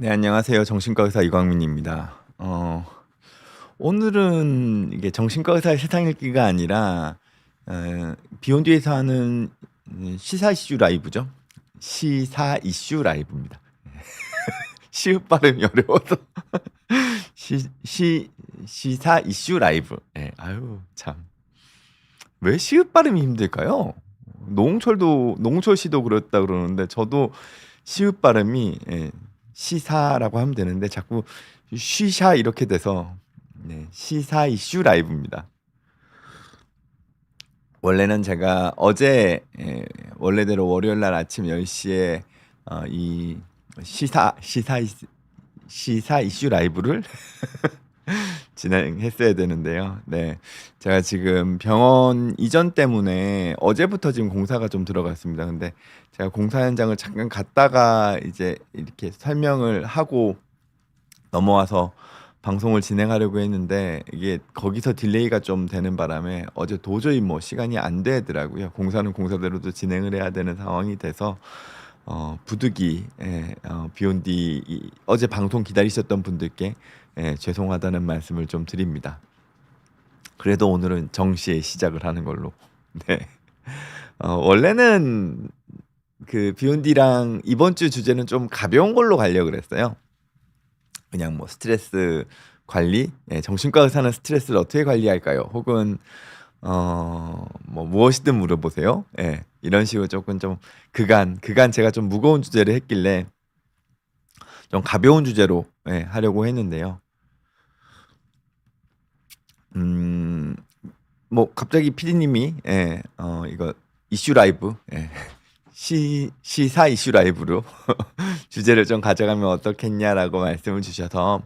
네, 안녕하세요. 정신과 의사 이광민입니다. 오늘은 이게 정신과 의사의 세상 읽기가 아니라 비욘디에서 하는 시사 이슈 라이브죠. 시사 이슈 라이브입니다. 시읍 발음이 어려워서 시, 시, 시사 이슈 라이브. 아유, 참. 왜 시읍 발음이 힘들까요? 노홍철 씨도 그랬다 그러는데 저도 시읍 발음이 시사라고 하면 되는데 자꾸 쉬샤 이렇게 돼서 시사 이슈 라이브입니다. 원래는 제가 어제 원래대로 월요일 날 아침 10시에 이 시사 이슈 라이브를 진행했어야 되는데요. 네. 제가 지금 병원 이전 때문에 어제부터 지금 공사가 좀 들어갔습니다. 근데 제가 공사 현장을 잠깐 갔다가 이제 이렇게 설명을 하고 넘어와서 방송을 진행하려고 했는데 이게 거기서 딜레이가 좀 되는 바람에 어제 도저히 뭐 시간이 안 되더라고요. 공사는 공사대로도 진행을 해야 되는 상황이 돼서 부득이 비욘디 어제 방송 기다리셨던 분들께 죄송하다는 말씀을 좀 드립니다. 그래도 오늘은 정시에 시작을 하는 걸로. 네. 원래는 그 비욘디랑 이번 주 주제는 좀 가벼운 걸로 가려고 그랬어요. 그냥 뭐 스트레스 관리, 정신과 의사는 스트레스를 어떻게 관리할까요? 혹은 뭐 무엇이든 물어보세요. 이런 식으로 조금 좀 그간 제가 좀 무거운 주제를 했길래 좀 가벼운 주제로 하려고 했는데요. 뭐 갑자기 PD님이 이거 이슈 라이브 시사 이슈 라이브로 주제를 좀 가져가면 어떻겠냐라고 말씀을 주셔서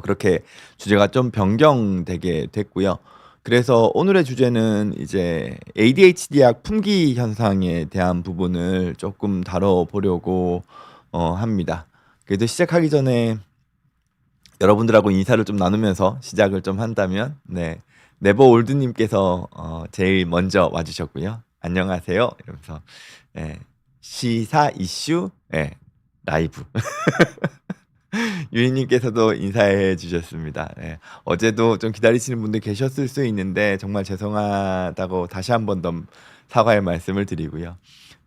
그렇게 주제가 좀 변경되게 됐고요. 그래서 오늘의 주제는 이제 ADHD약 품귀 현상에 대한 부분을 조금 다뤄보려고 합니다. 그래도 시작하기 전에 여러분들하고 인사를 좀 나누면서 시작을 좀 한다면, 네버 올드님께서 제일 먼저 와주셨고요. 안녕하세요. 이러면서 시사 이슈 라이브. 유인님께서도 인사해 주셨습니다. 어제도 좀 기다리시는 분들 계셨을 수 있는데 정말 죄송하다고 다시 한 번 더 사과의 말씀을 드리고요.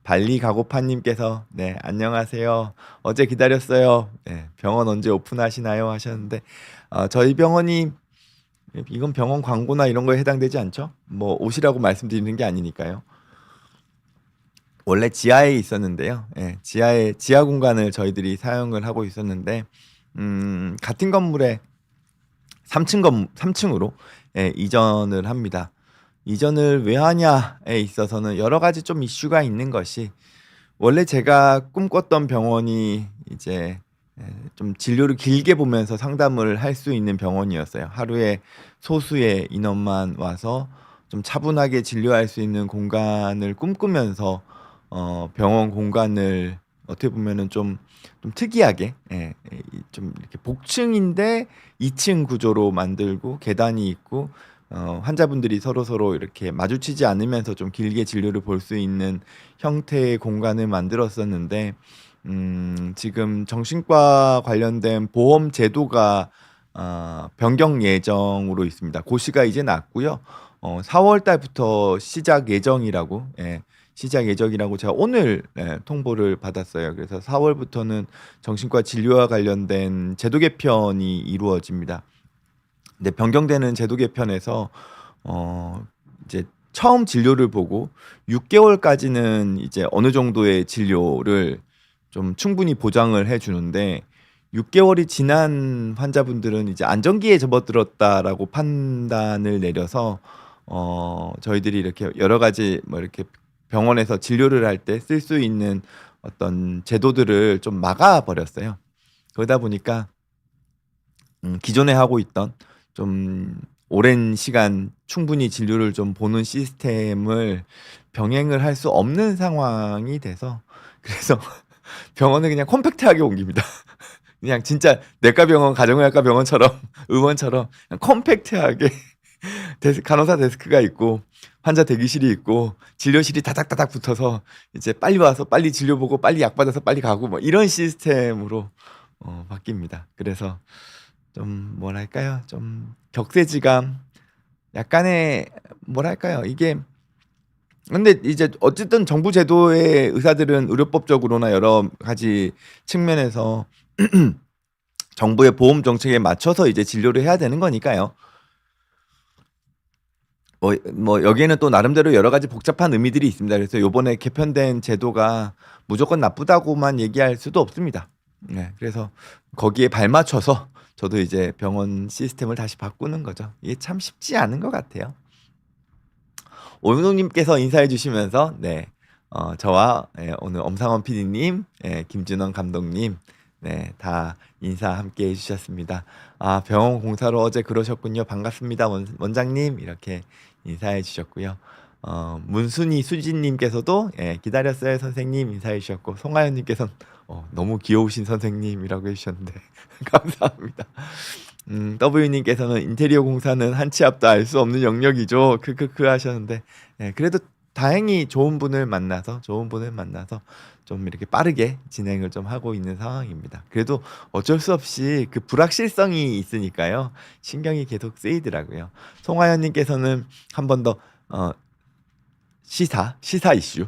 발리 가고파님께서 안녕하세요. 어제 기다렸어요. 병원 언제 오픈하시나요? 하셨는데 저희 병원이 이건 병원 광고나 이런 거에 해당되지 않죠? 뭐 오시라고 말씀드리는 게 아니니까요. 원래 지하에 있었는데요. 지하 공간을 저희들이 사용을 하고 있었는데 같은 건물에 3층으로 이전을 합니다. 이전을 왜 하냐에 있어서는 여러 가지 좀 이슈가 있는 것이 원래 제가 꿈꿨던 병원이 이제 좀 진료를 길게 보면서 상담을 할 수 있는 병원이었어요. 하루에 소수의 인원만 와서 좀 차분하게 진료할 수 있는 공간을 꿈꾸면서 병원 공간을 어떻게 보면은 좀 특이하게 좀 이렇게 복층인데 2층 구조로 만들고 계단이 있고 환자분들이 서로 이렇게 마주치지 않으면서 좀 길게 진료를 볼 수 있는 형태의 공간을 만들었었는데 지금 정신과 관련된 보험 제도가 변경 예정으로 있습니다. 고시가 이제 났고요. 4월 달부터 시작 예정이라고 제가 오늘 통보를 받았어요. 그래서 4월부터는 정신과 진료와 관련된 제도 개편이 이루어집니다. 근데 변경되는 제도 개편에서 이제 처음 진료를 보고 6개월까지는 이제 어느 정도의 진료를 좀 충분히 보장을 해주는데 6개월이 지난 환자분들은 이제 안정기에 접어들었다라고 판단을 내려서 저희들이 이렇게 여러 가지 뭐 이렇게 병원에서 진료를 할 때 쓸 수 있는 어떤 제도들을 좀 막아 버렸어요. 그러다 보니까 기존에 하고 있던 좀 오랜 시간 충분히 진료를 좀 보는 시스템을 병행을 할 수 없는 상황이 돼서 그래서 병원을 그냥 컴팩트하게 옮깁니다. 그냥 진짜 내과 병원, 가정의학과 병원처럼 의원처럼 그냥 컴팩트하게 간호사 데스크가 있고 환자 대기실이 있고 진료실이 다닥다닥 붙어서 이제 빨리 와서 빨리 진료 보고 빨리 약 받아서 빨리 가고 뭐 이런 시스템으로 바뀝니다. 그래서 좀 뭐랄까요? 좀 격세지감, 약간의 뭐랄까요? 이게 근데 이제 어쨌든 정부 제도의 의사들은 의료법적으로나 여러 가지 측면에서 정부의 보험 정책에 맞춰서 이제 진료를 해야 되는 거니까요. 뭐 여기에는 또 나름대로 여러 가지 복잡한 의미들이 있습니다. 그래서 요번에 개편된 제도가 무조건 나쁘다고만 얘기할 수도 없습니다. 네, 그래서 거기에 발맞춰서 저도 이제 병원 시스템을 다시 바꾸는 거죠. 이게 참 쉽지 않은 것 같아요. 오윤호님께서 인사해 주시면서 네, 저와 오늘 엄상원 PD님, 김준원 감독님, 네, 다 인사 함께 해주셨습니다. 아, 병원 공사로 어제 그러셨군요. 반갑습니다, 원장님. 이렇게 인사해 주셨고요. 문순이 수진님께서도 기다렸어요, 선생님. 인사해 주셨고, 송하연님께서는 너무 귀여우신 선생님이라고 해주셨는데 감사합니다. W님께서는 인테리어 공사는 한 치 앞도 알 수 없는 영역이죠. 크크크 하셨는데, 그래도 다행히 좋은 분을 만나서 좀 이렇게 빠르게 진행을 좀 하고 있는 상황입니다. 그래도 어쩔 수 없이 그 불확실성이 있으니까요. 신경이 계속 쓰이더라고요. 송하연님께서는 한 번 더 시사 이슈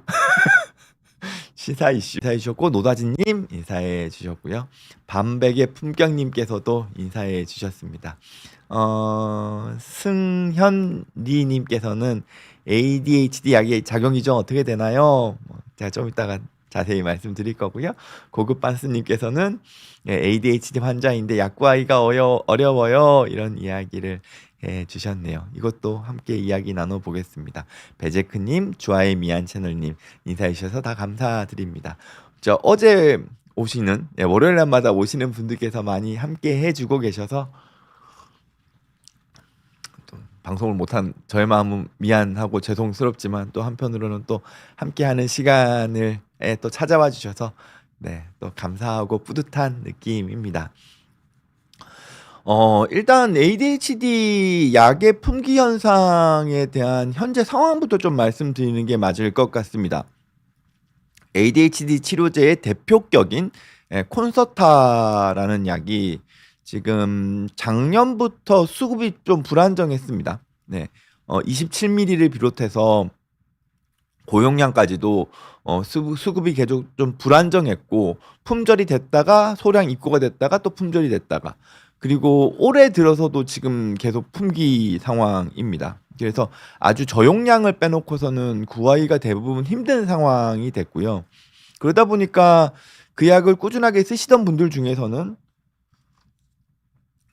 인사해 주셨고, 노다진님 인사해 주셨고요. 밤백의 품격님께서도 인사해 주셨습니다. 승현리님께서는 ADHD 약의 작용이 좀 어떻게 되나요? 제가 좀 이따가 자세히 말씀드릴 거고요. 고급반스님께서는 ADHD 환자인데 약 구하기가 어려워요. 이런 이야기를 주셨네요. 이것도 함께 이야기 나눠보겠습니다. 베제크님, 주아의 미안 채널님 인사해 주셔서 다 감사드립니다. 저 어제 오시는 월요일 날마다 오시는 분들께서 많이 함께 해주고 계셔서 또 방송을 못한 저의 마음은 미안하고 죄송스럽지만 또 한편으로는 또 함께하는 시간을 또 찾아와 주셔서 또 감사하고 뿌듯한 느낌입니다. 일단 ADHD 약의 품귀 현상에 대한 현재 상황부터 좀 말씀드리는 게 맞을 것 같습니다. ADHD 치료제의 대표격인 콘서타라는 약이 지금 작년부터 수급이 좀 불안정했습니다. 27ml를 비롯해서 고용량까지도 수급이 계속 좀 불안정했고, 품절이 됐다가 소량 입고가 됐다가 또 품절이 됐다가, 그리고 올해 들어서도 지금 계속 품귀 상황입니다. 그래서 아주 저용량을 빼놓고서는 구하기가 대부분 힘든 상황이 됐고요. 그러다 보니까 그 약을 꾸준하게 쓰시던 분들 중에서는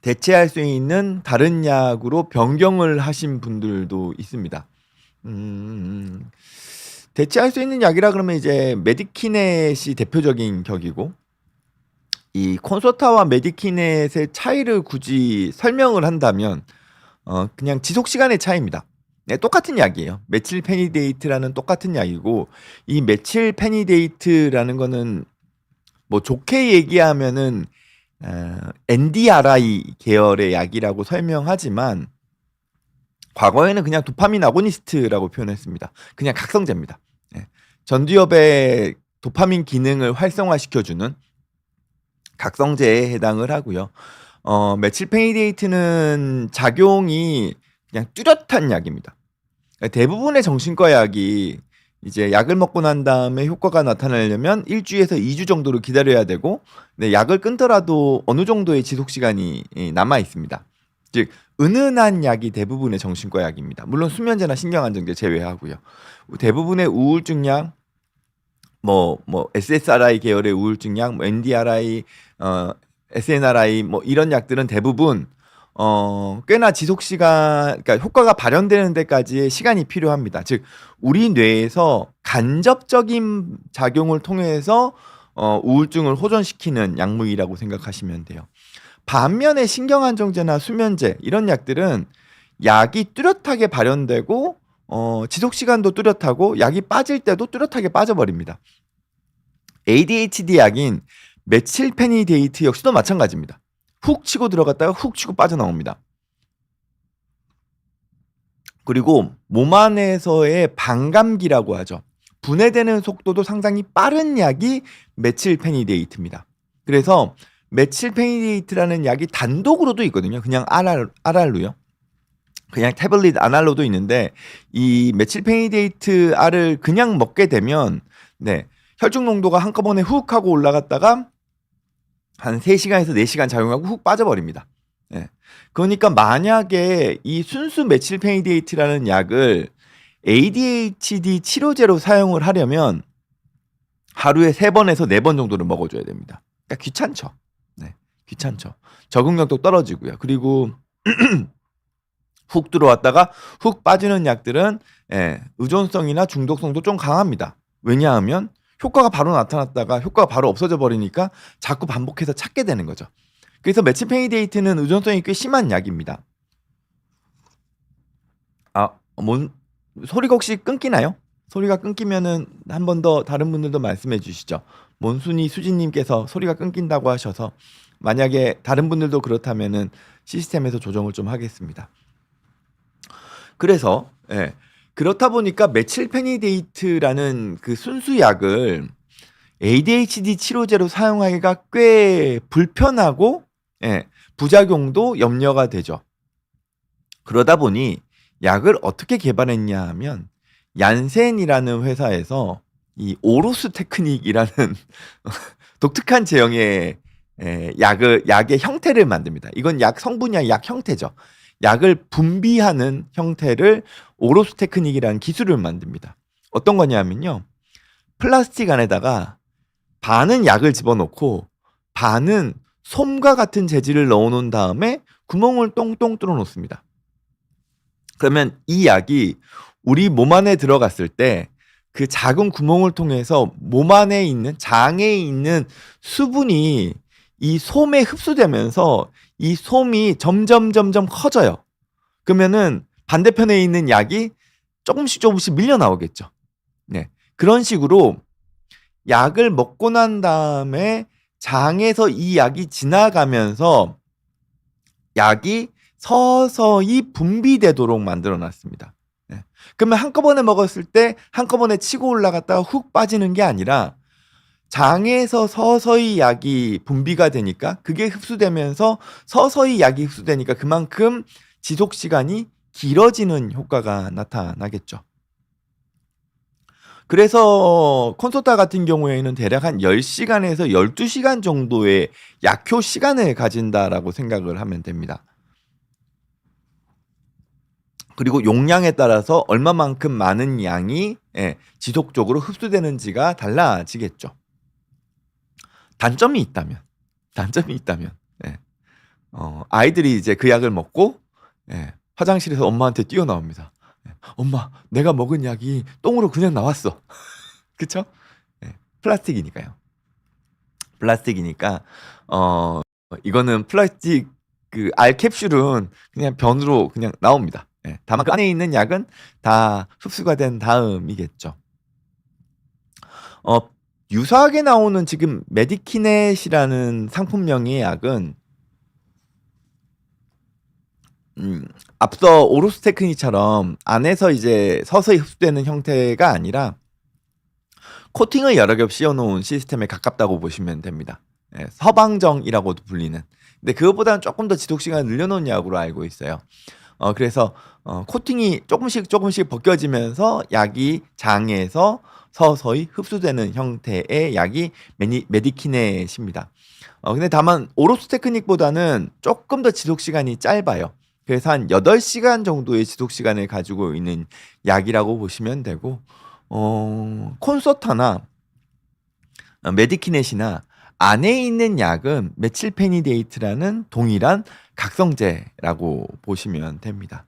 대체할 수 있는 다른 약으로 변경을 하신 분들도 있습니다. 대체할 수 있는 약이라 그러면 이제 메디키넷이 대표적인 격이고, 이 콘서타와 메디키넷의 차이를 굳이 설명을 한다면 그냥 지속 시간의 차이입니다. 똑같은 약이에요. 메칠페니데이트라는 똑같은 약이고, 이 메칠페니데이트라는 거는 뭐 좋게 얘기하면은 NDRI 계열의 약이라고 설명하지만 과거에는 그냥 도파민 아고니스트라고 표현했습니다. 그냥 각성제입니다. 전두엽의 도파민 기능을 활성화시켜주는 각성제에 해당을 하고요. 메칠페니데이트는 작용이 그냥 뚜렷한 약입니다. 대부분의 정신과 약이 이제 약을 먹고 난 다음에 효과가 나타나려면 1주에서 2주 정도를 기다려야 되고, 약을 끊더라도 어느 정도의 지속 시간이 남아 있습니다. 즉 은은한 약이 대부분의 정신과 약입니다. 물론 수면제나 신경안정제 제외하고요. 대부분의 우울증 약, 뭐 SSRI 계열의 우울증 약, 뭐 NDRI, SNRI 뭐 이런 약들은 대부분 꽤나 지속 시간, 그러니까 효과가 발현되는 데까지의 시간이 필요합니다. 즉 우리 뇌에서 간접적인 작용을 통해서 우울증을 호전시키는 약물이라고 생각하시면 돼요. 반면에 신경안정제나 수면제 이런 약들은 약이 뚜렷하게 발현되고 지속 시간도 뚜렷하고 약이 빠질 때도 뚜렷하게 빠져버립니다. ADHD 약인 메칠페니데이트 역시도 마찬가지입니다. 훅 치고 들어갔다가 훅 치고 빠져나옵니다. 그리고 몸 안에서의 반감기라고 하죠. 분해되는 속도도 상당히 빠른 약이 메칠페니데이트입니다. 그래서 메칠페니데이트라는 약이 단독으로도 있거든요. 그냥 RR로요. 그냥 태블릿 아날로도 있는데 이 메칠페니데이트 R을 그냥 먹게 되면 네, 혈중 농도가 한꺼번에 훅 하고 올라갔다가 한 3시간에서 4시간 작용하고 훅 빠져버립니다. 네. 그러니까 만약에 이 순수 메칠페니데이트라는 약을 ADHD 치료제로 사용을 하려면 하루에 3번에서 4번 정도를 먹어줘야 됩니다. 그러니까 귀찮죠. 네, 귀찮죠. 적응력도 떨어지고요. 그리고 훅 들어왔다가 훅 빠지는 약들은 의존성이나 중독성도 좀 강합니다. 왜냐하면 효과가 바로 나타났다가 효과가 바로 없어져 버리니까 자꾸 반복해서 찾게 되는 거죠. 그래서 메칠페니데이트는 의존성이 꽤 심한 약입니다. 소리가 혹시 끊기나요? 소리가 끊기면은 한 번 더 다른 분들도 말씀해 주시죠. 몬순이 수진님께서 소리가 끊긴다고 하셔서 만약에 다른 분들도 그렇다면은 시스템에서 조정을 좀 하겠습니다. 그래서 그렇다 보니까 메칠페니데이트라는 그 순수 약을 ADHD 치료제로 사용하기가 꽤 불편하고 부작용도 염려가 되죠. 그러다 보니 약을 어떻게 개발했냐 하면 얀센이라는 회사에서 이 오로스 테크닉이라는 독특한 제형의 약의 형태를 만듭니다. 이건 약 성분이 아니라 약 형태죠. 약을 분비하는 형태를 오로스 테크닉이라는 기술을 만듭니다. 어떤 거냐면요. 플라스틱 안에다가 반은 약을 집어넣고 반은 솜과 같은 재질을 넣어놓은 다음에 구멍을 똥똥 뚫어 놓습니다. 그러면 이 약이 우리 몸 안에 들어갔을 때 그 작은 구멍을 통해서 몸 안에 있는 장에 있는 수분이 이 솜에 흡수되면서 이 솜이 점점 커져요. 그러면은 반대편에 있는 약이 조금씩 밀려 나오겠죠. 네. 그런 식으로 약을 먹고 난 다음에 장에서 이 약이 지나가면서 약이 서서히 분비되도록 만들어 놨습니다. 네. 그러면 한꺼번에 먹었을 때 한꺼번에 치고 올라갔다가 훅 빠지는 게 아니라 장에서 서서히 약이 분비가 되니까 그게 흡수되면서 서서히 약이 흡수되니까 그만큼 지속 시간이 길어지는 효과가 나타나겠죠. 그래서 콘소타 같은 경우에는 대략 한 10시간에서 12시간 정도의 약효 시간을 가진다라고 생각을 하면 됩니다. 그리고 용량에 따라서 얼마만큼 많은 양이 지속적으로 흡수되는지가 달라지겠죠. 단점이 있다면 아이들이 이제 그 약을 먹고 화장실에서 엄마한테 뛰어나옵니다. 엄마, 내가 먹은 약이 똥으로 그냥 나왔어. 그쵸? 플라스틱이니까요. 플라스틱이니까 이거는 플라스틱 그 알 캡슐은 그냥 변으로 그냥 나옵니다. 다만 그 안에 있는 약은 다 흡수가 된 다음이겠죠. 유사하게 나오는 지금 메디키넷이라는 상품명의 약은 앞서 오로스 테크닉처럼 안에서 이제 서서히 흡수되는 형태가 아니라 코팅을 여러 겹 씌워놓은 시스템에 가깝다고 보시면 됩니다. 서방정이라고도 불리는. 근데 그것보다는 조금 더 지속 시간을 늘려놓은 약으로 알고 있어요. 그래서 코팅이 조금씩 벗겨지면서 약이 장에서 서서히 흡수되는 형태의 약이 메디키넷입니다. 근데 다만 오로스 테크닉보다는 조금 더 지속 시간이 짧아요. 그래서 한 8시간 정도의 지속 시간을 가지고 있는 약이라고 보시면 되고 콘서타나 메디키넷이나 안에 있는 약은 메칠페니데이트라는 동일한 각성제라고 보시면 됩니다.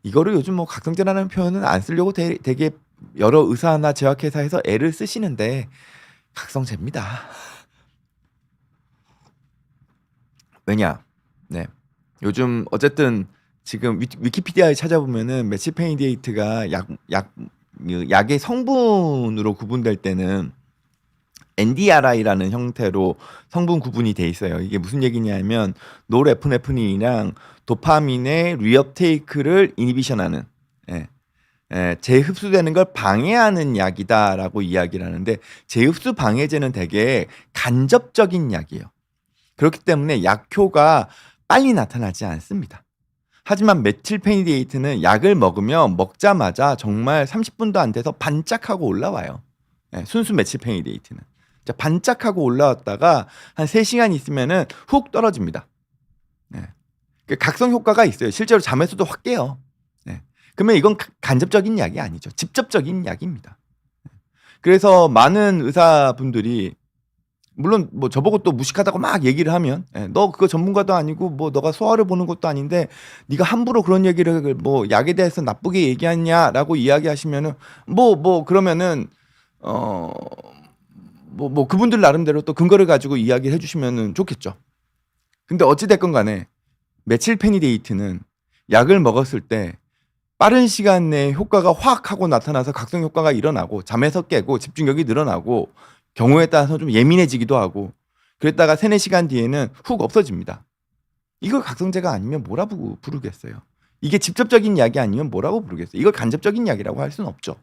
이거를 요즘 뭐 각성제라는 표현은 안 쓰려고 되게 여러 의사나 제약회사에서 애를 쓰시는데 각성제입니다. 왜냐? 네. 요즘 어쨌든 지금 위키피디아에 찾아보면은 메칠페니데이트가 약의 성분으로 구분될 때는 NDRI라는 형태로 성분 구분이 돼 있어요. 이게 무슨 얘기냐면 노르에프네프린이랑 도파민의 리업테이크를 이니비션하는 재흡수되는 걸 방해하는 약이다라고 이야기를 하는데 재흡수 방해제는 되게 간접적인 약이에요. 그렇기 때문에 약효가 빨리 나타나지 않습니다. 하지만 메틸페니데이트는 약을 먹으면 먹자마자 정말 30분도 안 돼서 반짝하고 올라와요. 순수 메틸페니데이트는. 자, 반짝하고 올라왔다가 한 3시간 있으면은 훅 떨어집니다. 그 각성 효과가 있어요. 실제로 잠에서도 확 깨요. 그러면 이건 간접적인 약이 아니죠. 직접적인 약입니다. 그래서 많은 의사분들이 물론 뭐 저보고 또 무식하다고 막 얘기를 하면 너 그거 전문가도 아니고 뭐 너가 소화를 보는 것도 아닌데 네가 함부로 그런 얘기를 뭐 약에 대해서 나쁘게 얘기하냐라고 이야기하시면은 뭐 그러면은 뭐 그분들 나름대로 또 근거를 가지고 이야기를 해주시면은 좋겠죠. 근데 어찌 됐건 간에 메틸페니데이트는 약을 먹었을 때 빠른 시간 내에 효과가 확 하고 나타나서 각성 효과가 일어나고 잠에서 깨고 집중력이 늘어나고 경우에 따라서 좀 예민해지기도 하고 그랬다가 3-4시간 뒤에는 훅 없어집니다. 이걸 각성제가 아니면 뭐라고 부르겠어요? 이게 직접적인 약이 아니면 뭐라고 부르겠어요? 이걸 간접적인 약이라고 할 수는 없죠.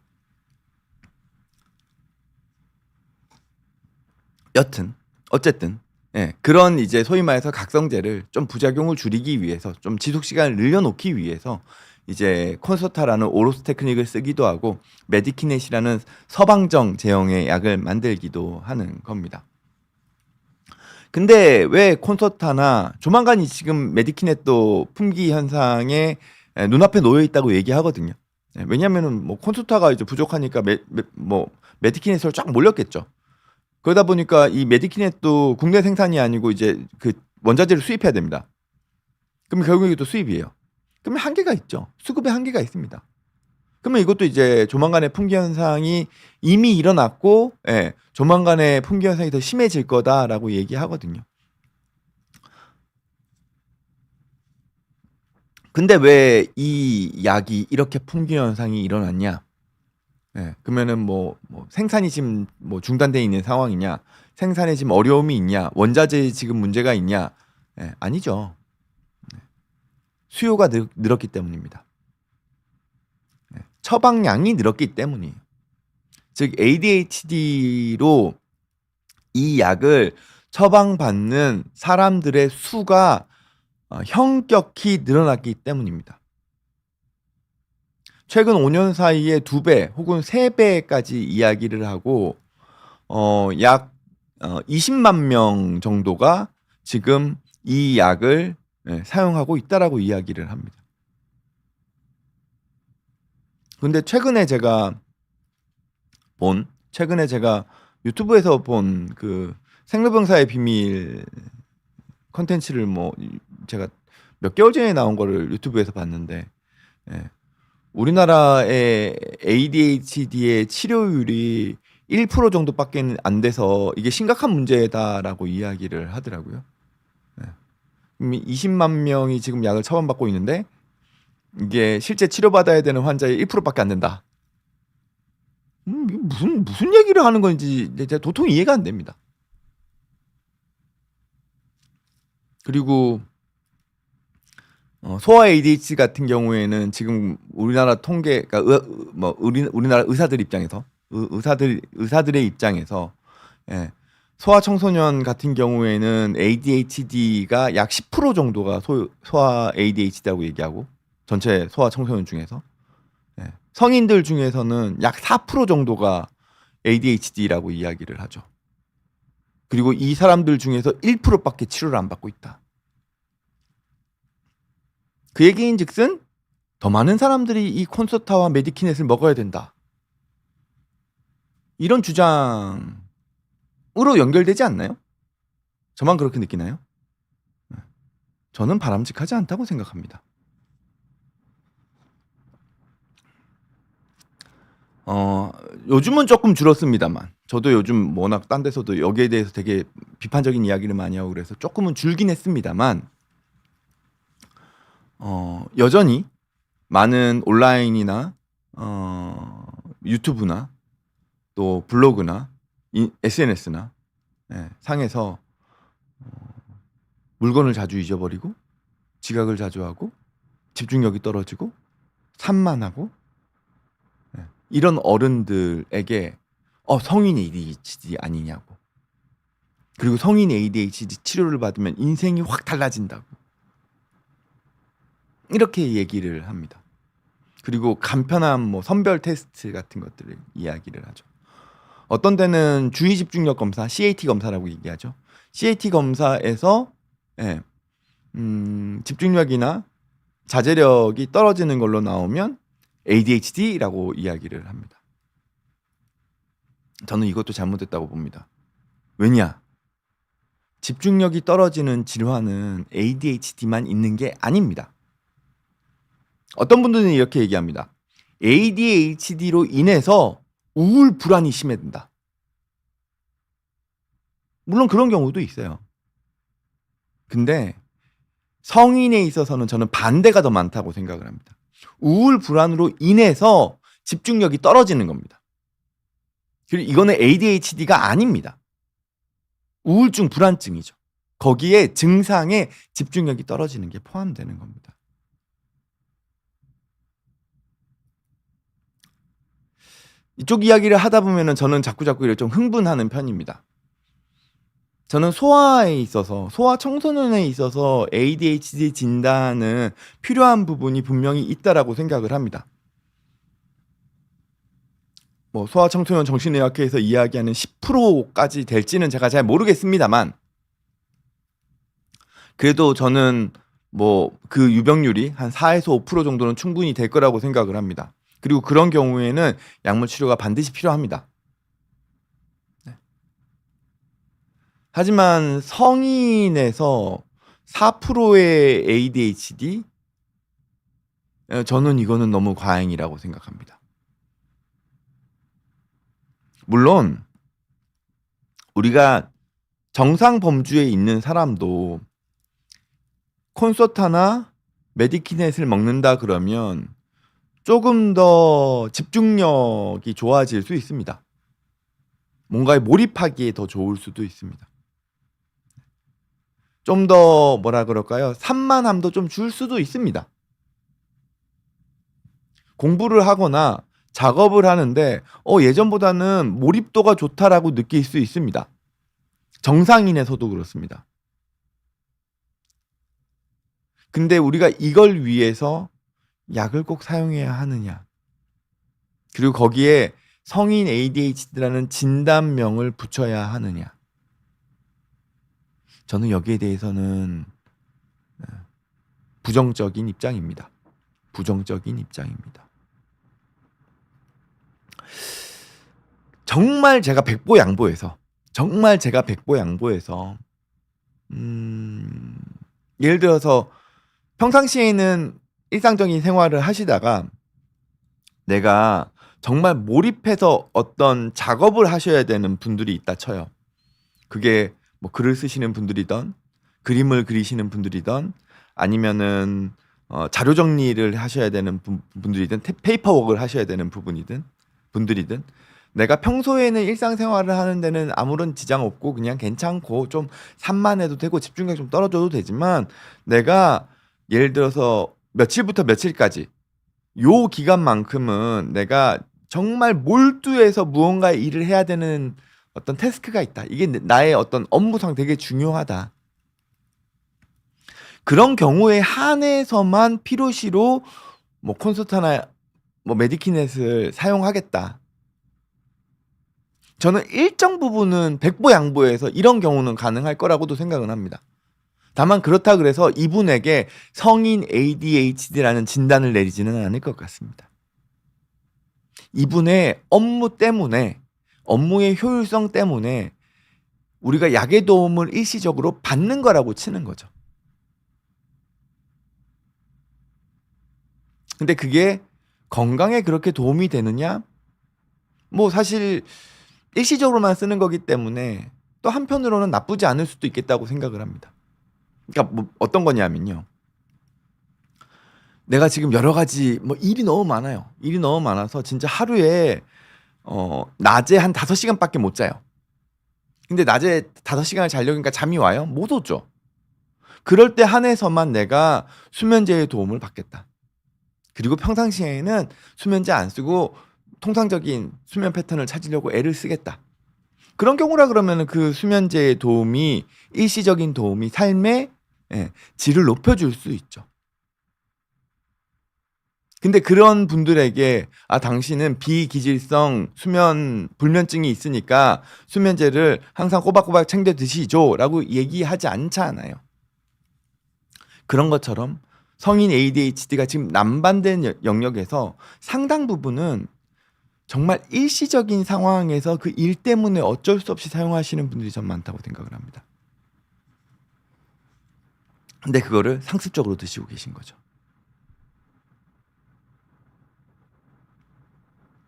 여튼 어쨌든 그런 이제 소위 말해서 각성제를 좀 부작용을 줄이기 위해서 좀 지속 시간을 늘려놓기 위해서 이제 콘서타라는 오로스 테크닉을 쓰기도 하고 메디키넷이라는 서방정 제형의 약을 만들기도 하는 겁니다. 근데 왜 콘서타나 조만간 지금 메디키넷도 품귀 현상에 눈앞에 놓여 있다고 얘기하거든요. 왜냐하면은 뭐 콘서타가 이제 부족하니까 뭐 메디키넷으로 쫙 몰렸겠죠. 그러다 보니까 이 메디키넷도 국내 생산이 아니고 이제 그 원자재를 수입해야 됩니다. 그럼 결국에 또 수입이에요. 그러면 한계가 있죠. 수급에 한계가 있습니다. 그러면 이것도 이제 조만간에 품귀 현상이 이미 일어났고, 조만간에 품귀 현상이 더 심해질 거다라고 얘기하거든요. 근데 왜 이 약이 이렇게 품귀 현상이 일어났냐? 그러면은 뭐 생산이 지금 뭐 중단돼 있는 상황이냐? 생산에 지금 어려움이 있냐? 원자재에 지금 문제가 있냐? 아니죠. 수요가 늘었기 때문입니다. 처방량이 늘었기 때문이에요. 즉 ADHD로 이 약을 처방받는 사람들의 수가 현격히 늘어났기 때문입니다. 최근 5년 사이에 2배 혹은 3배까지 이야기를 하고 약 20만 명 정도가 지금 이 약을 사용하고 있다라고 이야기를 합니다. 근데 최근에 제가 유튜브에서 본 그 생로병사의 비밀 컨텐츠를 뭐 제가 몇 개월 전에 나온 거를 유튜브에서 봤는데 우리나라의 ADHD의 치료율이 1% 정도밖에 안 돼서 이게 심각한 문제다라고 이야기를 하더라고요. 20만 명이 지금 약을 처방받고 있는데 이게 실제 치료받아야 되는 환자의 1%밖에 안 된다. 이게 무슨 얘기를 하는 건지 제가 도통 이해가 안 됩니다. 그리고 소아 ADHD 같은 경우에는 지금 우리나라 통계, 그러니까 우리나라 의사들 입장에서 의사들의 입장에서 소아 청소년 같은 경우에는 ADHD가 약 10% 정도가 소아 ADHD라고 얘기하고 전체 소아 청소년 중에서 성인들 중에서는 약 4% 정도가 ADHD라고 이야기를 하죠. 그리고 이 사람들 중에서 1%밖에 치료를 안 받고 있다. 그 얘기인즉슨 더 많은 사람들이 이 콘서타와 메디키넷을 먹어야 된다. 이런 주장으로 연결되지 않나요? 저만 그렇게 느끼나요? 저는 바람직하지 않다고 생각합니다. 요즘은 조금 줄었습니다만 저도 요즘 워낙 딴 데서도 여기에 대해서 되게 비판적인 이야기를 많이 하고 그래서 조금은 줄긴 했습니다만 여전히 많은 온라인이나 유튜브나 또 블로그나 SNS나 상에서 물건을 자주 잊어버리고 지각을 자주 하고 집중력이 떨어지고 산만하고 이런 어른들에게 성인 ADHD 아니냐고. 그리고 성인 ADHD 치료를 받으면 인생이 확 달라진다고. 이렇게 얘기를 합니다. 그리고 간편한 뭐 선별 테스트 같은 것들을 이야기를 하죠. 어떤 데는 주의 집중력 검사, CAT 검사라고 얘기하죠. CAT 검사에서 집중력이나 자제력이 떨어지는 걸로 나오면 ADHD라고 이야기를 합니다. 저는 이것도 잘못됐다고 봅니다. 왜냐? 집중력이 떨어지는 질환은 ADHD만 있는 게 아닙니다. 어떤 분들은 이렇게 얘기합니다. ADHD로 인해서 우울 불안이 심해진다. 물론 그런 경우도 있어요. 근데 성인에 있어서는 저는 반대가 더 많다고 생각을 합니다. 우울 불안으로 인해서 집중력이 떨어지는 겁니다. 그리고 이거는 ADHD가 아닙니다. 우울증, 불안증이죠. 거기에 증상에 집중력이 떨어지는 게 포함되는 겁니다. 이쪽 이야기를 하다 보면은 저는 자꾸 이렇게 좀 흥분하는 편입니다. 저는 소아 청소년에 있어서 ADHD 진단은 필요한 부분이 분명히 있다라고 생각을 합니다. 뭐 소아 청소년 정신의학회에서 이야기하는 10%까지 될지는 제가 잘 모르겠습니다만, 그래도 저는 뭐 그 유병률이 한 4에서 5% 정도는 충분히 될 거라고 생각을 합니다. 그리고 그런 경우에는 약물 치료가 반드시 필요합니다. 하지만 성인에서 4%의 ADHD? 저는 이거는 너무 과잉이라고 생각합니다. 물론 우리가 정상 범주에 있는 사람도 콘서타나 메디키넷을 먹는다 그러면 조금 더 집중력이 좋아질 수 있습니다. 뭔가에 몰입하기에 더 좋을 수도 있습니다. 좀 더 뭐라 그럴까요? 산만함도 좀 줄 수도 있습니다. 공부를 하거나 작업을 하는데 예전보다는 몰입도가 좋다라고 느낄 수 있습니다. 정상인에서도 그렇습니다. 근데 우리가 이걸 위해서 약을 꼭 사용해야 하느냐? 그리고 거기에 성인 ADHD라는 진단명을 붙여야 하느냐? 저는 여기에 대해서는 부정적인 입장입니다. 정말 제가 백보양보해서 예를 들어서 평상시에는 일상적인 생활을 하시다가 내가 정말 몰입해서 어떤 작업을 하셔야 되는 분들이 있다 쳐요. 그게 뭐 글을 쓰시는 분들이든 그림을 그리시는 분들이든 아니면은 자료 정리를 하셔야 되는 분들이든 페이퍼워크를 하셔야 되는 분들이든 내가 평소에는 일상생활을 하는 데는 아무런 지장 없고 그냥 괜찮고 좀 산만해도 되고 집중력이 좀 떨어져도 되지만 내가 예를 들어서 며칠부터 며칠까지 요 기간만큼은 내가 정말 몰두해서 무언가의 일을 해야 되는 어떤 태스크가 있다. 이게 나의 어떤 업무상 되게 중요하다. 그런 경우에 한해서만 필요시로 뭐 콘서트나 뭐 메디키넷을 사용하겠다. 저는 일정 부분은 백보양보해서 이런 경우는 가능할 거라고도 생각은 합니다. 다만 그렇다 그래서 이분에게 성인 ADHD라는 진단을 내리지는 않을 것 같습니다. 이분의 업무 때문에, 업무의 효율성 때문에 우리가 약의 도움을 일시적으로 받는 거라고 치는 거죠. 근데 그게 건강에 그렇게 도움이 되느냐? 뭐 사실 일시적으로만 쓰는 거기 때문에 또 한편으로는 나쁘지 않을 수도 있겠다고 생각을 합니다. 그러니까 뭐 어떤 거냐면요. 내가 지금 여러 가지 뭐 일이 너무 많아요. 일이 너무 많아서 진짜 하루에 낮에 한 5시간밖에 못 자요. 근데 낮에 5시간을 자려니까 잠이 와요? 못 오죠. 그럴 때 한해서만 내가 수면제의 도움을 받겠다. 그리고 평상시에는 수면제 안 쓰고 통상적인 수면 패턴을 찾으려고 애를 쓰겠다. 그런 경우라 그러면 그 수면제의 도움이 일시적인 도움이 삶의 질을 높여줄 수 있죠. 근데 그런 분들에게 당신은 비기질성 수면 불면증이 있으니까 수면제를 항상 꼬박꼬박 챙겨 드시죠라고 얘기하지 않잖아요. 그런 것처럼 성인 ADHD가 지금 남반된 영역에서 상당 부분은 정말 일시적인 상황에서 그 일 때문에 어쩔 수 없이 사용하시는 분들이 좀 많다고 생각을 합니다. 근데 그거를 상습적으로 드시고 계신 거죠.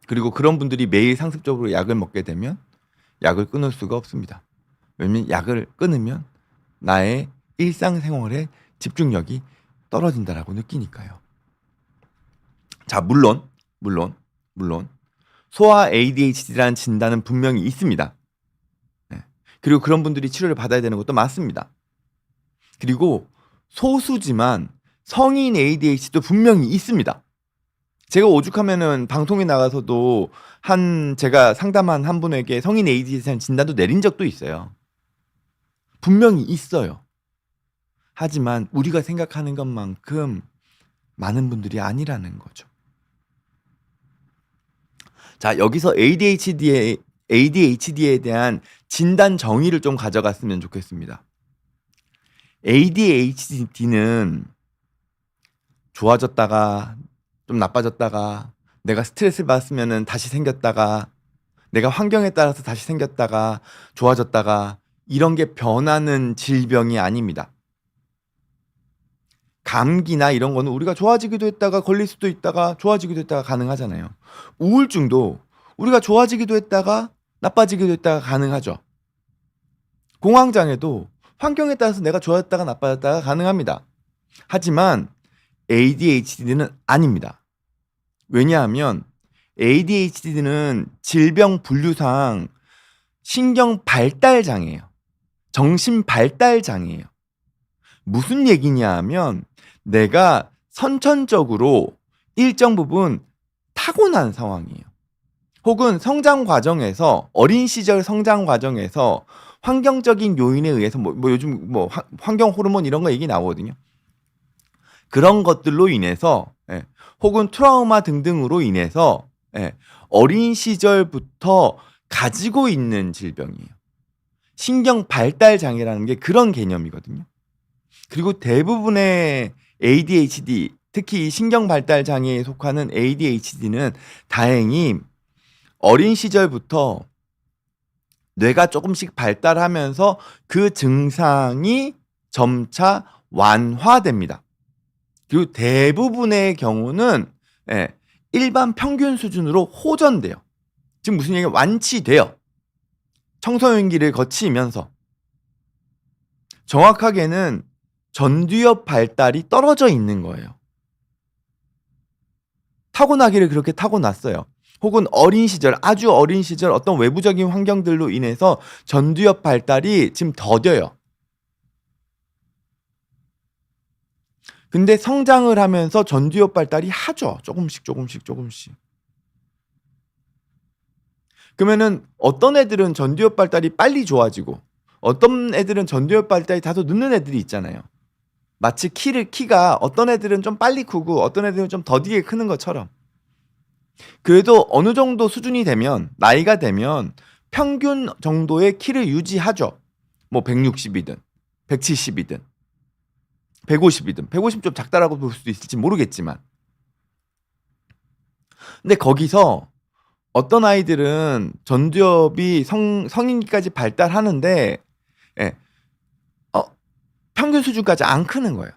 그리고 그런 분들이 매일 상습적으로 약을 먹게 되면 약을 끊을 수가 없습니다. 왜냐면 약을 끊으면 나의 일상생활에 집중력이 떨어진다라고 느끼니까요. 자, 물론 소아 ADHD라는 진단은 분명히 있습니다. 그리고 그런 분들이 치료를 받아야 되는 것도 맞습니다. 그리고 소수지만 성인 ADHD도 분명히 있습니다. 제가 오죽하면은 방송에 나가서도 제가 상담한 한 분에게 성인 ADHD라는 진단도 내린 적도 있어요. 분명히 있어요. 하지만 우리가 생각하는 것만큼 많은 분들이 아니라는 거죠. 자, 여기서 ADHD에 대한 진단 정의를 좀 가져갔으면 좋겠습니다. ADHD는 좋아졌다가 좀 나빠졌다가 내가 스트레스를 받으면은 다시 생겼다가 내가 환경에 따라서 다시 생겼다가 좋아졌다가 이런 게 변하는 질병이 아닙니다. 감기나 이런 거는 우리가 좋아지기도 했다가 걸릴 수도 있다가 좋아지기도 했다가 가능하잖아요. 우울증도 우리가 좋아지기도 했다가 나빠지기도 했다가 가능하죠. 공황장애도 환경에 따라서 내가 좋아졌다가 나빠졌다가 가능합니다. 하지만 ADHD는 아닙니다. 왜냐하면 ADHD는 질병 분류상 신경 발달 장애예요. 정신 발달 장애예요. 무슨 얘기냐 하면 내가 선천적으로 일정 부분 타고난 상황이에요. 혹은 성장 과정에서 어린 시절 성장 과정에서 환경적인 요인에 의해서 요즘 환경 호르몬 이런 거 얘기 나오거든요. 그런 것들로 인해서 혹은 트라우마 등등으로 인해서 어린 시절부터 가지고 있는 질병이에요. 신경 발달 장애라는 게 그런 개념이거든요. 그리고 대부분의 ADHD, 특히 신경 발달 장애에 속하는 ADHD는 다행히 어린 시절부터 뇌가 조금씩 발달하면서 그 증상이 점차 완화됩니다. 그리고 대부분의 경우는 일반 평균 수준으로 호전돼요. 지금 무슨 얘기냐? 완치돼요. 청소년기를 거치면서. 정확하게는 전두엽 발달이 떨어져 있는 거예요. 타고나기를 그렇게 타고났어요. 혹은 어린 시절, 아주 어린 시절 어떤 외부적인 환경들로 인해서 전두엽 발달이 지금 더뎌요. 근데 성장을 하면서 전두엽 발달이 하죠. 조금씩. 그러면은 어떤 애들은 전두엽 발달이 빨리 좋아지고 어떤 애들은 전두엽 발달이 다소 늦는 애들이 있잖아요. 마치 키가 어떤 애들은 좀 빨리 크고 어떤 애들은 좀 더디게 크는 것처럼. 그래도 어느 정도 수준이 되면 나이가 되면 평균 정도의 키를 유지하죠. 뭐 160이든 170이든 150이든 150 좀 작다라고 볼 수도 있을지 모르겠지만 근데 거기서 어떤 아이들은 전두엽이 성인기까지 발달하는데 평균 수준까지 안 크는 거예요.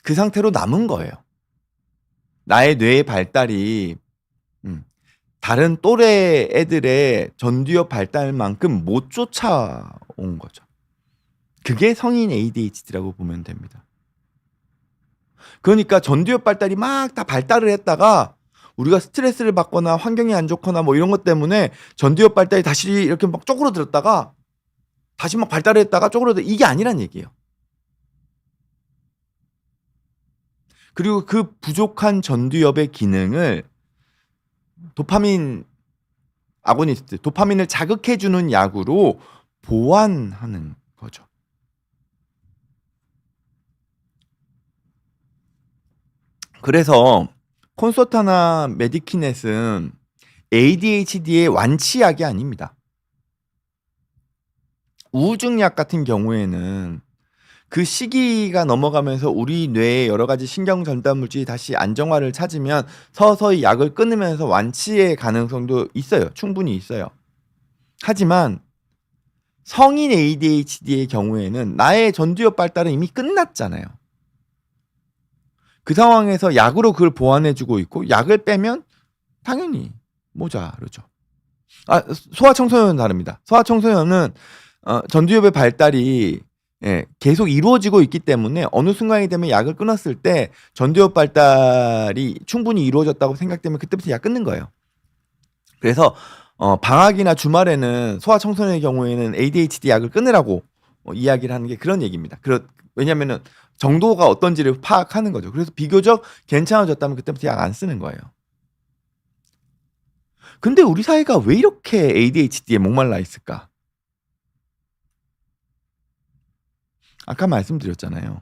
그 상태로 남은 거예요. 나의 뇌의 발달이 다른 또래 애들의 전두엽 발달만큼 못 쫓아온 거죠. 그게 성인 ADHD라고 보면 됩니다. 그러니까 전두엽 발달이 막 다 발달을 했다가 우리가 스트레스를 받거나 환경이 안 좋거나 뭐 이런 것 때문에 전두엽 발달이 다시 이렇게 막 쪼그러들었다가 다시 막 발달을 했다가 쪼그러들 이게 아니란 얘기예요. 그리고 그 부족한 전두엽의 기능을 도파민 아고니스트, 도파민을 자극해주는 약으로 보완하는 거죠. 그래서 콘서타나 메디키넷은 ADHD의 완치약이 아닙니다. 우울증약 같은 경우에는 그 시기가 넘어가면서 우리 뇌의 여러 가지 신경 전달 물질이 다시 안정화를 찾으면 서서히 약을 끊으면서 완치의 가능성도 있어요. 충분히 있어요. 하지만 성인 ADHD의 경우에는 나의 전두엽 발달은 이미 끝났잖아요. 그 상황에서 약으로 그걸 보완해주고 있고 약을 빼면 당연히 모자르죠. 소아청소년은 다릅니다. 소아청소년은 전두엽의 발달이 계속 이루어지고 있기 때문에 어느 순간이 되면 약을 끊었을 때 전두엽 발달이 충분히 이루어졌다고 생각되면 그때부터 약 끊는 거예요. 그래서 방학이나 주말에는 소아청소년의 경우에는 ADHD 약을 끊으라고 이야기를 하는 게 그런 얘기입니다. 왜냐면은 정도가 어떤지를 파악하는 거죠. 그래서 비교적 괜찮아졌다면 그때부터 약 안 쓰는 거예요. 근데 우리 사회가 왜 이렇게 ADHD에 목말라 있을까? 아까 말씀드렸잖아요.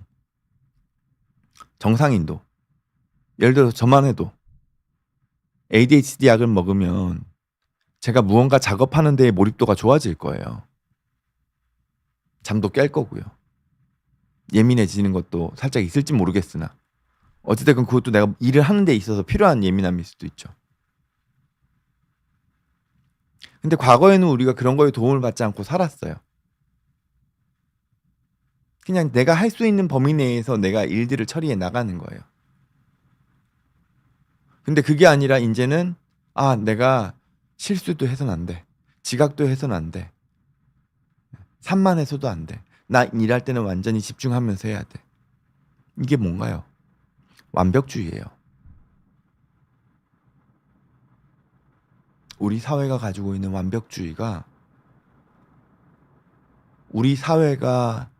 정상인도. 예를 들어서 저만 해도 ADHD 약을 먹으면 제가 무언가 작업하는 데에 몰입도가 좋아질 거예요. 잠도 깰 거고요. 예민해지는 것도 살짝 있을지 모르겠으나 어찌됐건 그것도 내가 일을 하는 데 있어서 필요한 예민함일 수도 있죠. 근데 과거에는 우리가 그런 거에 도움을 받지 않고 살았어요. 그냥 내가 할 수 있는 범위 내에서 내가 일들을 처리해 나가는 거예요. 근데 그게 아니라 이제는 내가 실수도 해서는 안 돼. 지각도 해서는 안 돼. 산만해서도 안 돼. 나 일할 때는 완전히 집중하면서 해야 돼. 이게 뭔가요? 완벽주의예요. 우리 사회가 가지고 있는 완벽주의가 우리 사회가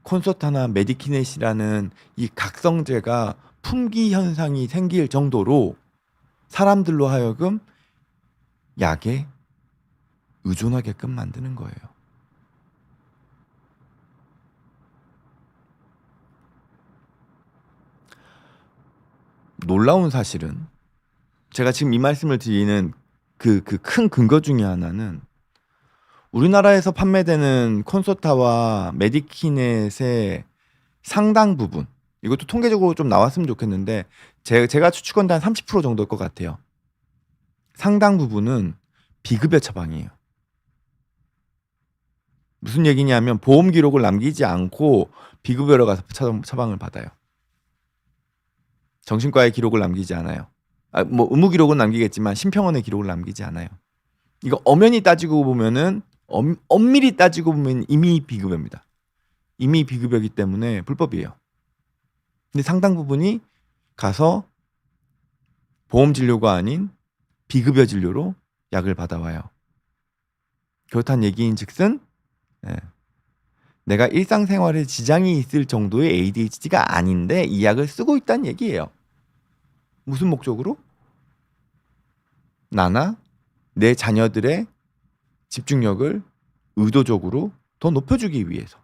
콘서타나 메디키넷이라는 이 각성제가 품귀 현상이 생길 정도로 사람들로 하여금 약에 의존하게끔 만드는 거예요. 놀라운 사실은 제가 지금 이 말씀을 드리는 그 큰 근거 중에 하나는 우리나라에서 판매되는 콘서타와 메디키넷의 상당 부분, 이것도 통계적으로 좀 나왔으면 좋겠는데 제가 추측한 한 30% 정도일 것 같아요. 상당 부분은 비급여 처방이에요. 무슨 얘기냐면 보험 기록을 남기지 않고 비급여로 가서 처방을 받아요. 정신과의 기록을 남기지 않아요. 의무 기록은 남기겠지만 심평원의 기록을 남기지 않아요. 이거 엄연히 따지고 보면은 엄밀히 따지고 보면 이미 비급여입니다. 이미 비급여이기 때문에 불법이에요. 근데 상당 부분이 가서 보험 진료가 아닌 비급여 진료로 약을 받아와요. 그렇다는 얘기인즉슨 내가 일상생활에 지장이 있을 정도의 ADHD가 아닌데 이 약을 쓰고 있다는 얘기예요. 무슨 목적으로? 나나 내 자녀들의 집중력을 의도적으로 더 높여주기 위해서.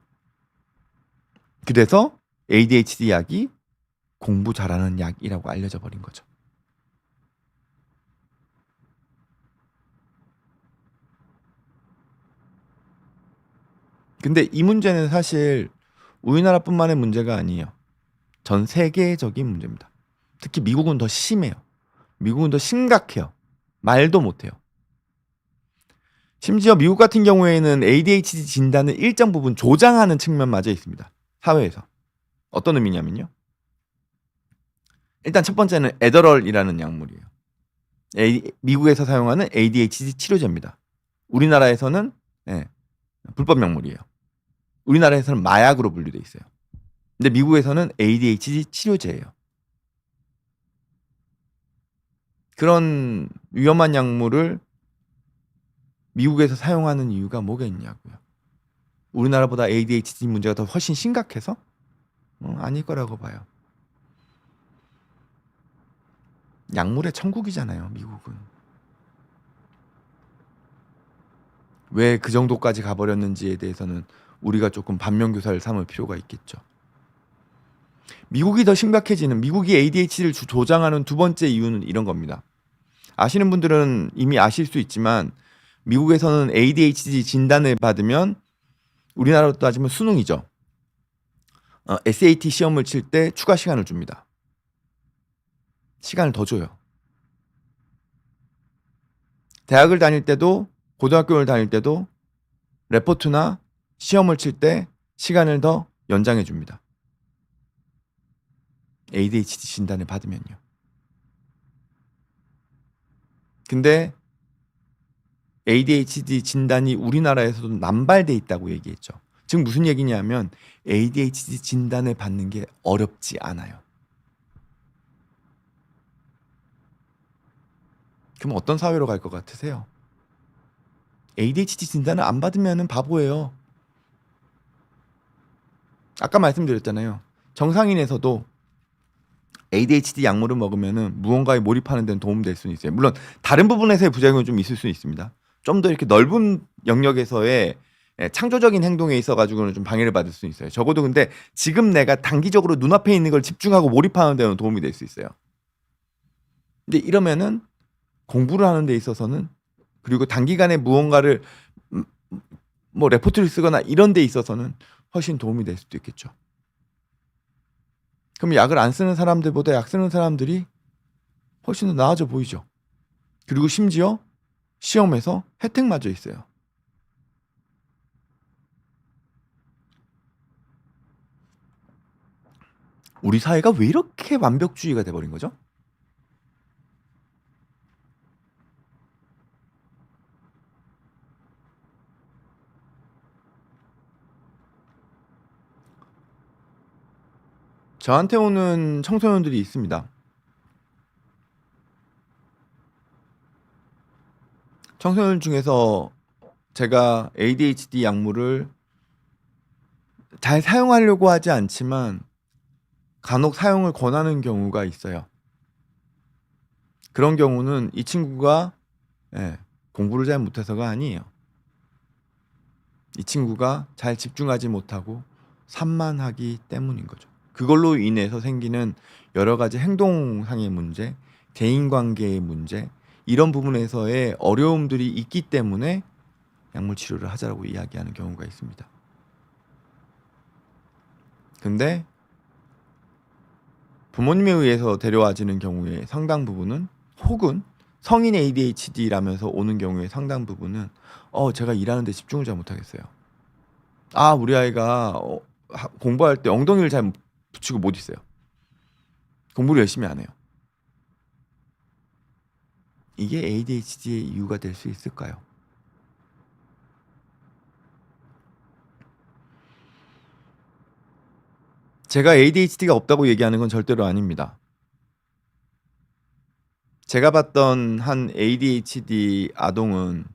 그래서 ADHD 약이 공부 잘하는 약이라고 알려져 버린 거죠. 근데 이 문제는 사실 우리나라뿐만의 문제가 아니에요. 전 세계적인 문제입니다. 특히 미국은 더 심해요. 미국은 더 심각해요. 말도 못해요. 심지어 미국 같은 경우에는 ADHD 진단을 일정 부분 조장하는 측면마저 있습니다. 사회에서. 어떤 의미냐면요. 일단 첫 번째는 에더럴이라는 약물이에요. 미국에서 사용하는 ADHD 치료제입니다. 우리나라에서는 불법 약물이에요. 우리나라에서는 마약으로 분류돼 있어요. 근데 미국에서는 ADHD 치료제예요. 그런 위험한 약물을 미국에서 사용하는 이유가 뭐가 있냐고요. 우리나라보다 ADHD 문제가 더 훨씬 심각해서? 아닐 거라고 봐요. 약물의 천국이잖아요, 미국은. 왜 그 정도까지 가버렸는지에 대해서는 우리가 조금 반면교사를 삼을 필요가 있겠죠. 미국이 더 심각해지는, 미국이 ADHD를 조장하는 두 번째 이유는 이런 겁니다. 아시는 분들은 이미 아실 수 있지만 미국에서는 ADHD 진단을 받으면 우리나라로 따지면 수능이죠. SAT 시험을 칠 때 추가 시간을 줍니다. 시간을 더 줘요. 대학을 다닐 때도 고등학교를 다닐 때도 레포트나 시험을 칠 때 시간을 더 연장해 줍니다. ADHD 진단을 받으면요. 근데 ADHD 진단이 우리나라에서도 남발돼 있다고 얘기했죠. 즉 무슨 얘기냐면 ADHD 진단을 받는 게 어렵지 않아요. 그럼 어떤 사회로 갈 것 같으세요? ADHD 진단을 안 받으면 바보예요. 아까 말씀드렸잖아요. 정상인에서도 ADHD 약물을 먹으면 무언가에 몰입하는 데는 도움될 수는 있어요. 물론 다른 부분에서의 부작용은 좀 있을 수 있습니다. 좀 더 이렇게 넓은 영역에서의 창조적인 행동에 있어 가지고는 좀 방해를 받을 수 있어요. 적어도 근데 지금 내가 단기적으로 눈앞에 있는 걸 집중하고 몰입하는 데는 도움이 될 수 있어요. 근데 이러면은 공부를 하는 데 있어서는, 그리고 단기간에 무언가를 뭐 레포트를 쓰거나 이런 데 있어서는 훨씬 도움이 될 수도 있겠죠. 그럼 약을 안 쓰는 사람들보다 약 쓰는 사람들이 훨씬 더 나아져 보이죠. 그리고 심지어 시험에서 혜택마저 있어요. 우리 사회가 왜 이렇게 완벽주의가 돼버린 거죠? 저한테 오는 청소년들이 있습니다. 청소년 중에서 제가 ADHD 약물을 잘 사용하려고 하지 않지만 간혹 사용을 권하는 경우가 있어요. 그런 경우는 이 친구가 공부를 잘 못해서가 아니에요. 이 친구가 잘 집중하지 못하고 산만하기 때문인 거죠. 그걸로 인해서 생기는 여러 가지 행동상의 문제, 대인관계의 문제, 이런 부분에서의 어려움들이 있기 때문에 약물 치료를 하자라고 이야기하는 경우가 있습니다. 근데 부모님에 의해서 데려와지는 경우에 상당 부분은, 혹은 성인 ADHD라면서 오는 경우에 상당 부분은 제가 일하는데 집중을 잘 못하겠어요. 우리 아이가 공부할 때 엉덩이를 잘 붙이고 못 있어요. 공부를 열심히 안 해요. 이게 ADHD의 이유가 될 수 있을까요? 제가 ADHD가 없다고 얘기하는 건 절대로 아닙니다. 제가 봤던 한 ADHD 아동은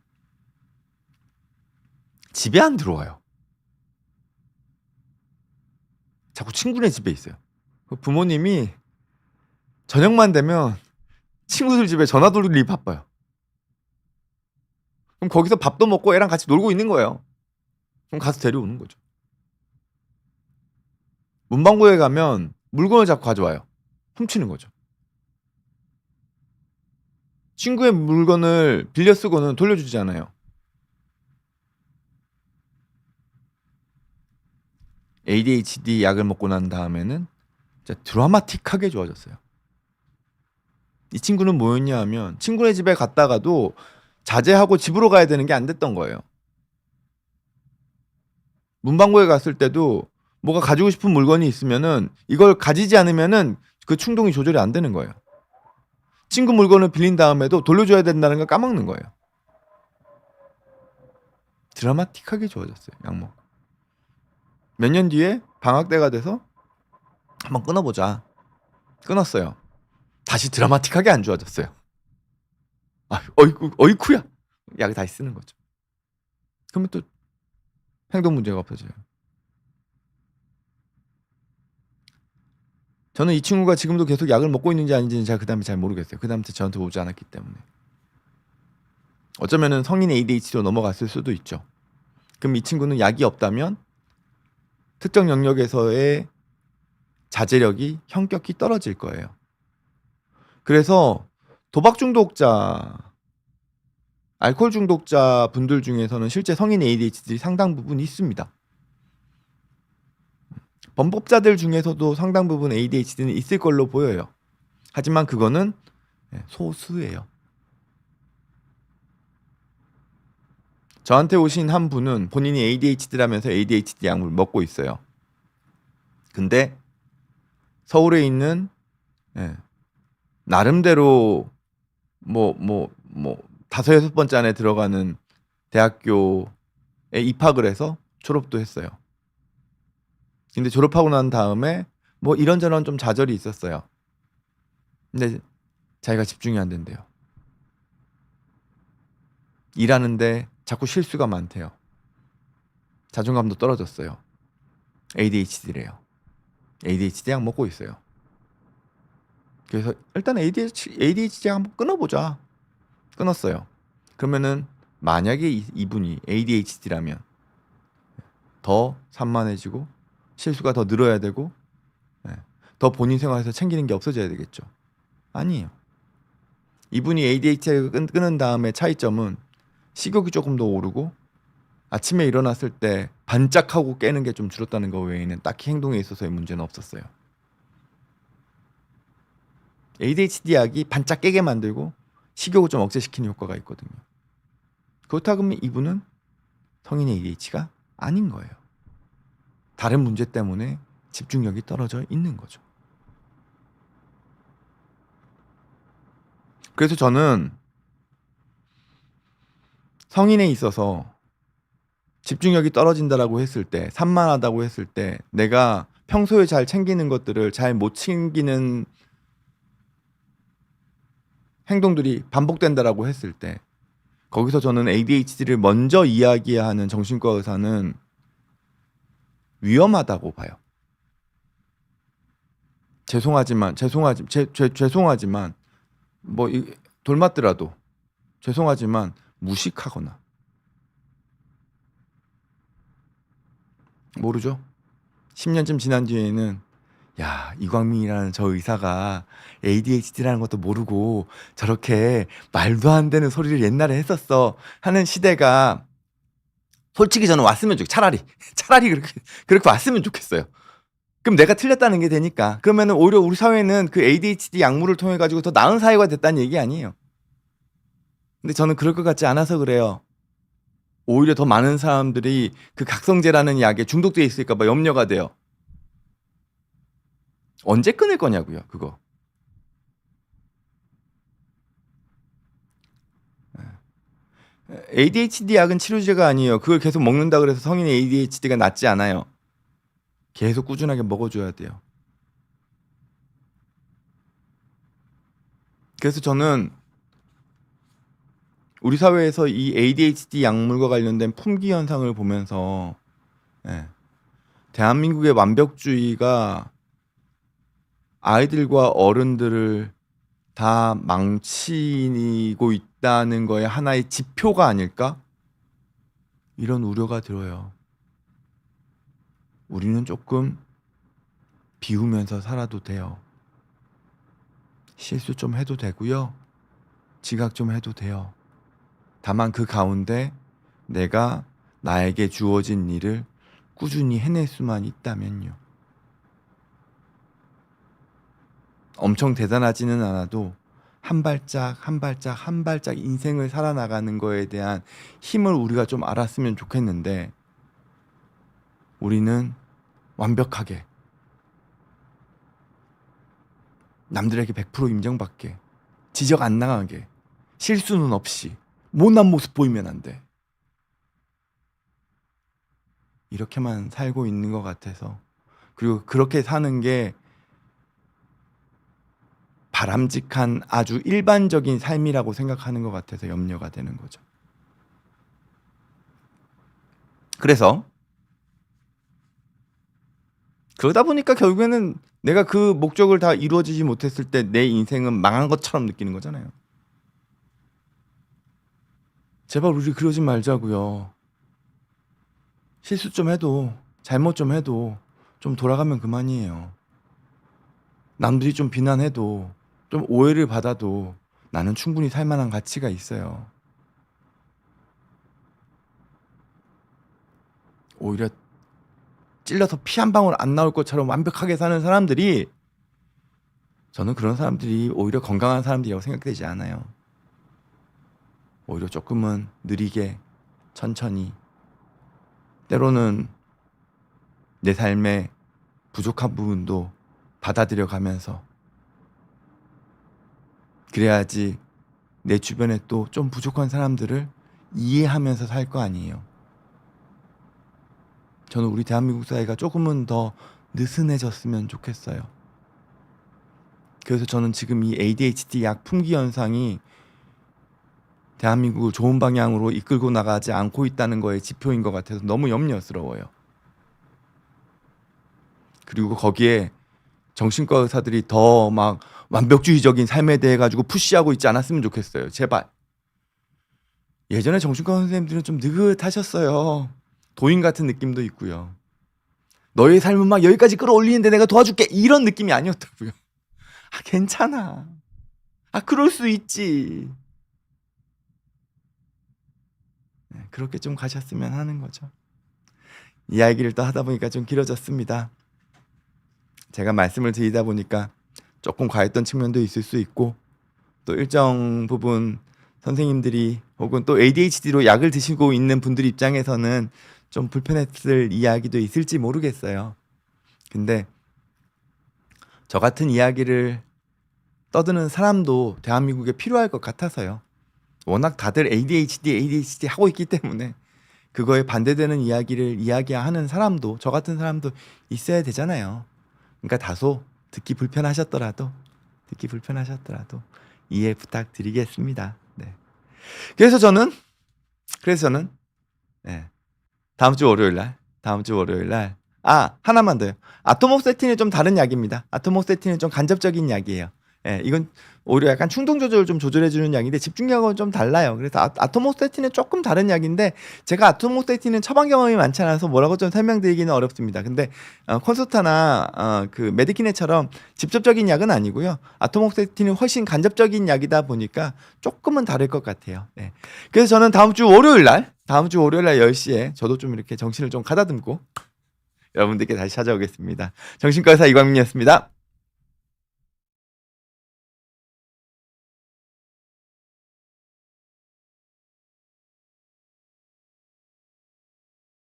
집에 안 들어와요. 자꾸 친구네 집에 있어요. 부모님이 저녁만 되면 친구들 집에 전화 돌리기 바빠요. 그럼 거기서 밥도 먹고 애랑 같이 놀고 있는 거예요. 그럼 가서 데려오는 거죠. 문방구에 가면 물건을 자꾸 가져와요. 훔치는 거죠. 친구의 물건을 빌려 쓰고는 돌려주지 않아요. ADHD 약을 먹고 난 다음에는 진짜 드라마틱하게 좋아졌어요. 이 친구는 뭐였냐 하면 친구네 집에 갔다가도 자제하고 집으로 가야 되는 게 안 됐던 거예요. 문방구에 갔을 때도 뭐가 가지고 싶은 물건이 있으면은 이걸 가지지 않으면은 그 충동이 조절이 안 되는 거예요. 친구 물건을 빌린 다음에도 돌려줘야 된다는 걸 까먹는 거예요. 드라마틱하게 좋아졌어요. 약 먹고. 몇 년 뒤에 방학 때가 돼서 한번 끊어보자. 끊었어요. 다시 드라마틱하게 안 좋아졌어요. 어이쿠야. 약을 다시 쓰는 거죠. 그러면 또 행동 문제가 없어져요. 저는 이 친구가 지금도 계속 약을 먹고 있는지 아닌지는 제가 그 다음에 잘 모르겠어요. 그 다음부터 저한테 오지 않았기 때문에. 어쩌면은 성인 ADHD로 넘어갔을 수도 있죠. 그럼 이 친구는 약이 없다면 특정 영역에서의 자제력이 현격히 떨어질 거예요. 그래서 도박 중독자, 알코올 중독자 분들 중에서는 실제 성인 ADHD들이 상당 부분 있습니다. 범법자들 중에서도 상당 부분 ADHD는 있을 걸로 보여요. 하지만 그거는 소수예요. 저한테 오신 한 분은 본인이 ADHD라면서 ADHD 약물 먹고 있어요. 근데 서울에 있는 나름대로 다섯 여섯 번째 안에 들어가는 대학교에 입학을 해서 졸업도 했어요. 근데 졸업하고 난 다음에 뭐 이런저런 좀 좌절이 있었어요. 근데 자기가 집중이 안 된대요. 일하는데 자꾸 실수가 많대요. 자존감도 떨어졌어요. ADHD래요. ADHD 약 먹고 있어요. 그래서 일단 ADHD 약 한번 끊어보자. 끊었어요. 그러면은 만약에 이분이 ADHD라면 더 산만해지고 실수가 더 늘어야 되고 더 본인 생활에서 챙기는 게 없어져야 되겠죠. 아니에요. 이분이 ADHD를 끊은 다음에 차이점은 식욕이 조금 더 오르고 아침에 일어났을 때 반짝하고 깨는 게 좀 줄었다는 거 외에는 딱히 행동에 있어서의 문제는 없었어요. ADHD 약이 반짝 깨게 만들고 식욕을 좀 억제시키는 효과가 있거든요. 그렇다고 하면 이분은 성인 ADHD가 아닌 거예요. 다른 문제 때문에 집중력이 떨어져 있는 거죠. 그래서 저는 성인에 있어서 집중력이 떨어진다라고 했을 때, 산만하다고 했을 때, 내가 평소에 잘 챙기는 것들을 잘 못 챙기는 행동들이 반복된다라고 했을 때, 거기서 저는 ADHD를 먼저 이야기하는 정신과 의사는 위험하다고 봐요. 죄송하지만 뭐 돌맞더라도 죄송하지만 무식하거나 모르죠. 10년쯤 지난 뒤에는 야, 이광민이라는 저 의사가 ADHD라는 것도 모르고 저렇게 말도 안 되는 소리를 옛날에 했었어 하는 시대가 솔직히 저는 왔으면 차라리 그렇게 왔으면 좋겠어요. 그럼 내가 틀렸다는 게 되니까. 그러면은 오히려 우리 사회는 그 ADHD 약물을 통해 가지고 더 나은 사회가 됐다는 얘기 아니에요. 근데 저는 그럴 것 같지 않아서 그래요. 오히려 더 많은 사람들이 그 각성제라는 약에 중독돼 있을까 봐 염려가 돼요. 언제 끊을 거냐고요, 그거. ADHD 약은 치료제가 아니에요. 그걸 계속 먹는다 그래서 성인의 ADHD가 낫지 않아요. 계속 꾸준하게 먹어줘야 돼요. 그래서 저는 우리 사회에서 이 ADHD 약물과 관련된 품귀 현상을 보면서 대한민국의 완벽주의가 아이들과 어른들을 다 망치고 있다는 거에 하나의 지표가 아닐까? 이런 우려가 들어요. 우리는 조금 비우면서 살아도 돼요. 실수 좀 해도 되고요. 지각 좀 해도 돼요. 다만 그 가운데 내가 나에게 주어진 일을 꾸준히 해낼 수만 있다면요. 엄청 대단하지는 않아도 한 발짝 한 발짝 한 발짝 인생을 살아나가는 거에 대한 힘을 우리가 좀 알았으면 좋겠는데 우리는 완벽하게 남들에게 100% 인정받게 지적 안 나가게 실수는 없이 못난 모습 보이면 안 돼. 이렇게만 살고 있는 것 같아서 그리고 그렇게 사는 게 바람직한 아주 일반적인 삶이라고 생각하는 것 같아서 염려가 되는 거죠. 그래서 그러다 보니까 결국에는 내가 그 목적을 다 이루어지지 못했을 때 내 인생은 망한 것처럼 느끼는 거잖아요. 제발 우리 그러지 말자고요. 실수 좀 해도 잘못 좀 해도 좀 돌아가면 그만이에요. 남들이 좀 비난해도 좀 오해를 받아도 나는 충분히 살 만한 가치가 있어요. 오히려 찔러서 피 한 방울 안 나올 것처럼 완벽하게 사는 사람들이, 저는 그런 사람들이 오히려 건강한 사람들이라고 생각되지 않아요. 오히려 조금은 느리게 천천히, 때로는 내 삶에 부족한 부분도 받아들여 가면서, 그래야지 내 주변에 또 좀 부족한 사람들을 이해하면서 살 거 아니에요. 저는 우리 대한민국 사회가 조금은 더 느슨해졌으면 좋겠어요. 그래서 저는 지금 이 ADHD 약 품귀 현상이 대한민국을 좋은 방향으로 이끌고 나가지 않고 있다는 거에 지표인 것 같아서 너무 염려스러워요. 그리고 거기에 정신과 의사들이 더 막 완벽주의적인 삶에 대해 가지고 푸시하고 있지 않았으면 좋겠어요. 제발. 예전에 정신과 선생님들은 좀 느긋하셨어요. 도인 같은 느낌도 있고요. 너의 삶은 막 여기까지 끌어올리는데 내가 도와줄게, 이런 느낌이 아니었다고요. 아, 괜찮아. 아, 그럴 수 있지. 네, 그렇게 좀 가셨으면 하는 거죠. 이야기를 또 하다 보니까 좀 길어졌습니다. 제가 말씀을 드리다 보니까 조금 과했던 측면도 있을 수 있고, 또 일정 부분 선생님들이 혹은 또 ADHD로 약을 드시고 있는 분들 입장에서는 좀 불편했을 이야기도 있을지 모르겠어요. 근데 저 같은 이야기를 떠드는 사람도 대한민국에 필요할 것 같아서요. 워낙 다들 ADHD 하고 있기 때문에 그거에 반대되는 이야기를 이야기하는 사람도, 저 같은 사람도 있어야 되잖아요. 그러니까 다소 듣기 불편하셨더라도 이해 부탁드리겠습니다. 네. 그래서 저는 네, 다음 주 월요일 날 하나만 더요. 아토목세틴은 좀 다른 약입니다. 아토목세틴은 좀 간접적인 약이에요. 예, 이건 오히려 약간 충동 조절을 좀 조절해주는 약인데 집중력은 좀 달라요. 그래서 아토목세틴은 조금 다른 약인데, 제가 아토목세틴은 처방 경험이 많지 않아서 뭐라고 좀 설명드리기는 어렵습니다. 근데 콘서타나 그 메디키네처럼 직접적인 약은 아니고요. 아토목세틴은 훨씬 간접적인 약이다 보니까 조금은 다를 것 같아요. 예. 그래서 저는 다음 주 월요일 날 10시에 저도 좀 이렇게 정신을 좀 가다듬고 여러분들께 다시 찾아오겠습니다. 정신과 의사 이광민이었습니다.